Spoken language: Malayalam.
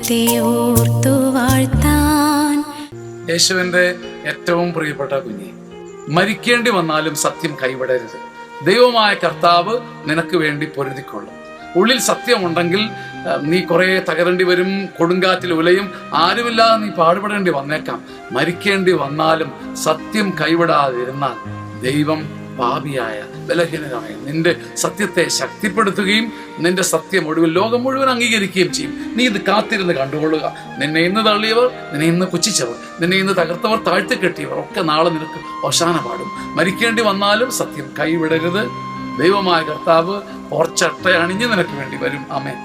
ദൈവത്തെ ഓർത്തു വാഴ്ത്താൻ. യേശുവിൻ്റെ ഏറ്റവും പ്രിയപ്പെട്ട കുഞ്ഞെ, മരിക്കേണ്ടി വന്നാലും സത്യം കൈവിടരുത്. ദൈവമായ കർത്താവ് നിനക്ക് വേണ്ടി പൊരുതിക്കൊള്ളും. ഉള്ളിൽ സത്യമുണ്ടെങ്കിൽ നീ കുറേ തകരേണ്ടി വരും, കൊടുങ്കാറ്റിൽ ഉലയും, ആരുമില്ലാതെ നീ പാടുപെടേണ്ടി വന്നേക്കാം. മരിക്കേണ്ടി വന്നാലും സത്യം കൈവിടാതിരുന്നാൽ ദൈവം പാപിയായ ബലഹീനനായ നിന്റെ സത്യത്തെ ശക്തിപ്പെടുത്തുകയും നിന്റെ സത്യം ഒടുവിൽ ലോകം മുഴുവൻ അംഗീകരിക്കുകയും ചെയ്യും. നീ ഇത് കാത്തിരുന്ന് കണ്ടുകൊള്ളുക. നിന്നെ ഇന്ന് തള്ളിയവർ, നിന്നെ ഇന്ന് പുച്ഛിച്ചവർ, നിന്നെ ഇന്ന് തകർത്തവർ, താഴ്ത്തിക്കെട്ടിയവർ ഒക്കെ നാളെ നിനക്ക് ഓശാന പാടും. മരിക്കേണ്ടി വന്നാലും സത്യം കൈവിടരുത്. ദൈവമായ കർത്താവ് പോർച്ചട്ട അണിഞ്ഞ് നിനക്ക് വേണ്ടി വരും. ആമേൻ.